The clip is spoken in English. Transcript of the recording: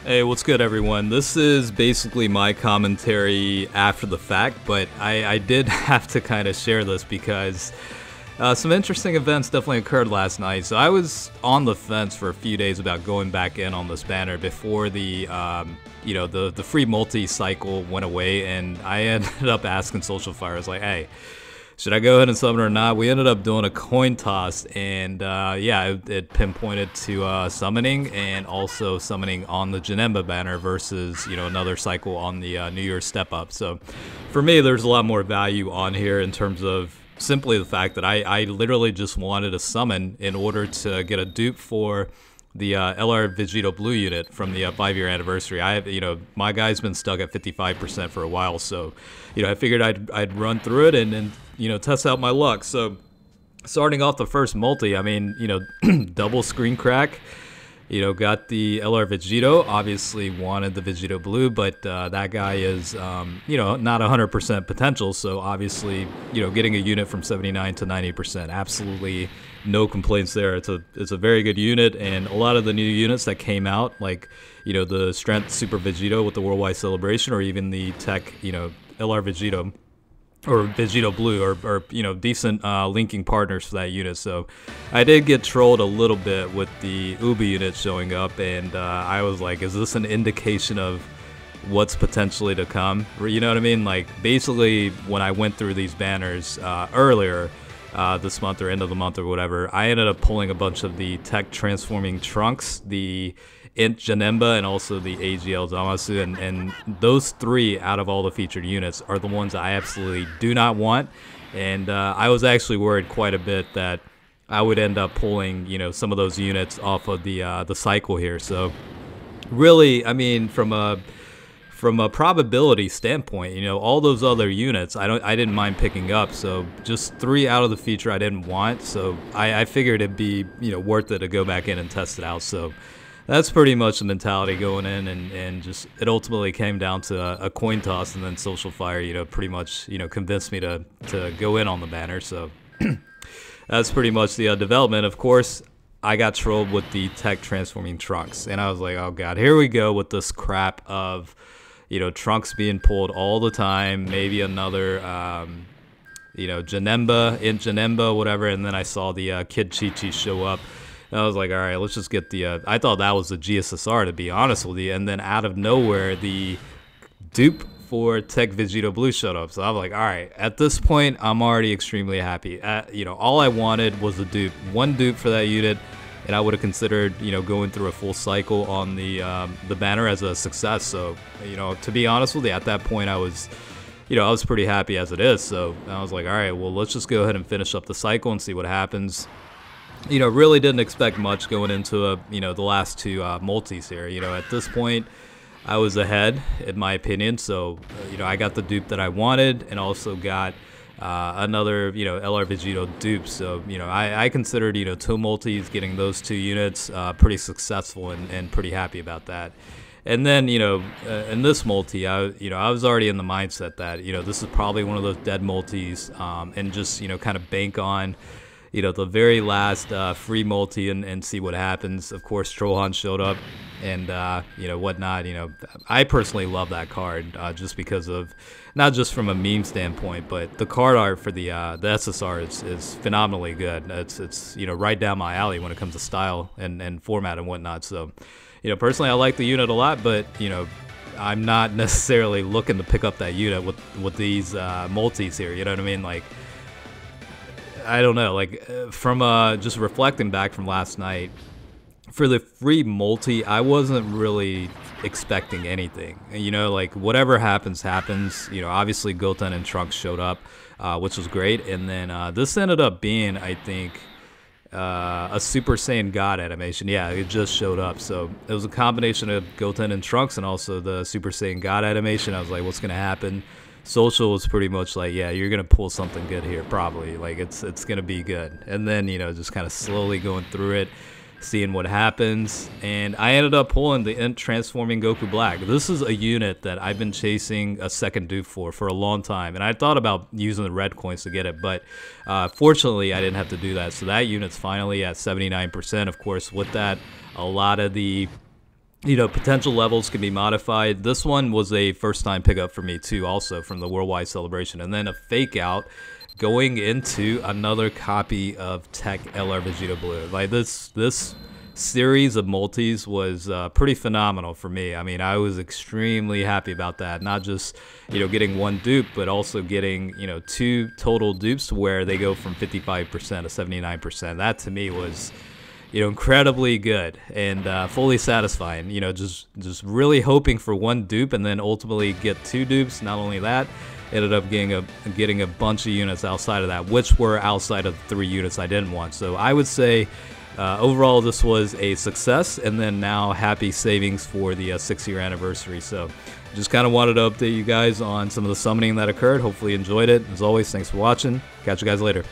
Hey, what's good, everyone? This is basically my commentary after the fact, but I did have to kind of share this because some interesting events definitely occurred last night. So I was on the fence for a few days about going back in on this banner before the the free multi-cycle went away, and I ended up asking Social Fire, I was like, hey, should I go ahead and summon or not? We ended up doing a coin toss, and yeah, it pinpointed to summoning and also summoning on the Janemba banner versus, another cycle on the New Year's step up. So for me, there's a lot more value on here in terms of simply the fact that I literally just wanted to summon in order to get a dupe for the LR Vegito Blue unit from the 5-year anniversary. My guy's been stuck at 55% for a while, so I figured I'd run through it and test out my luck. So starting off the first multi, I mean, double screen crack. Got the LR Vegito. Obviously wanted the Vegito Blue, but that guy is, not 100% potential. So obviously, getting a unit from 79 to 90%, absolutely no complaints there. It's a very good unit, and a lot of the new units that came out, like the Strength Super Vegito with the Worldwide Celebration, or even the Tech, LR Vegito or Vegito Blue, or decent linking partners for that unit. So I did get trolled a little bit with the Ubi unit showing up, and I was like, is this an indication of what's potentially to come? You know what I mean? Like, basically, when I went through these banners earlier this month or end of the month or whatever, I ended up pulling a bunch of the Tech Transforming Trunks, the Int Janemba, and also the AGL Zamasu, and those three out of all the featured units are the ones I absolutely do not want. And I was actually worried quite a bit that I would end up pulling some of those units off of the cycle here. So really, I mean, from a probability standpoint, all those other units I didn't mind picking up. So just 3 out of the feature I didn't want, so I figured it'd be worth it to go back in and test it out. So that's pretty much the mentality going in, and just it ultimately came down to a coin toss, and then Social Fire pretty much convinced me to go in on the banner. So that's pretty much the development. Of course, I got trolled with the Tech Transforming Trunks, and I was like, oh god, here we go with this crap of Trunks being pulled all the time, maybe another Janemba, Int Janemba, whatever. And then I saw the Kid Chi-Chi show up, and I was like, all right, let's just get the I thought that was the GSSR, to be honest with you. And then out of nowhere, the dupe for Tech Vegito Blue showed up. So I'm like, all right, at this point, I'm already extremely happy. All I wanted was a dupe, one dupe for that unit, and I would have considered, going through a full cycle on the banner as a success. So, to be honest with you, at that point, I was pretty happy as it is. So I was like, all right, well, let's just go ahead and finish up the cycle and see what happens. Really didn't expect much going into the last 2 multis here. At this point, I was ahead, in my opinion. So, I got the dupe that I wanted, and also got another LR Vegito dupe. So I considered 2 multis, getting those 2 units pretty successful, and pretty happy about that. And then in this multi, I was already in the mindset that this is probably one of those dead multis, and just kind of bank on the very last free multi and see what happens. Of course, Trollhan showed up, and whatnot. I personally love that card, just because of, not just from a meme standpoint, but the card art for the SSR is phenomenally good. It's right down my alley when it comes to style and format and whatnot. So personally, I like the unit a lot, but I'm not necessarily looking to pick up that unit with these multis here. You know what I mean? Like, I don't know, like, from just reflecting back from last night, for the free multi, I wasn't really expecting anything. Like, whatever happens, happens. Obviously Goten and Trunks showed up, which was great. And then this ended up being, I think, a Super Saiyan God animation. Yeah, it just showed up. So it was a combination of Goten and Trunks, and also the Super Saiyan God animation. I was like, what's going to happen? Social was pretty much like, yeah, you're gonna pull something good here, probably. Like, it's gonna be good. And then just kind of slowly going through it, seeing what happens, and I ended up pulling the Int Transforming Goku Black. This is a unit that I've been chasing a second dupe for a long time, and I thought about using the red coins to get it, but fortunately I didn't have to do that. So that unit's finally at 79%. Of course, with that, a lot of the Potential levels can be modified. This one was a first time pickup for me too, also from the Worldwide Celebration. And then a fake out going into another copy of Tech LR Vegeta Blue. Like this series of multis was pretty phenomenal for me. I mean, I was extremely happy about that. Not just, getting one dupe, but also getting, 2 total dupes where they go from 55% to 79%. That to me was, incredibly good and fully satisfying. Just really hoping for one dupe and then ultimately get 2 dupes. Not only that, ended up getting a bunch of units outside of that, which were outside of the 3 units I didn't want. So I would say overall this was a success, and then now happy savings for the 6-year anniversary. So just kind of wanted to update you guys on some of the summoning that occurred. Hopefully you enjoyed it. As always, thanks for watching. Catch you guys later.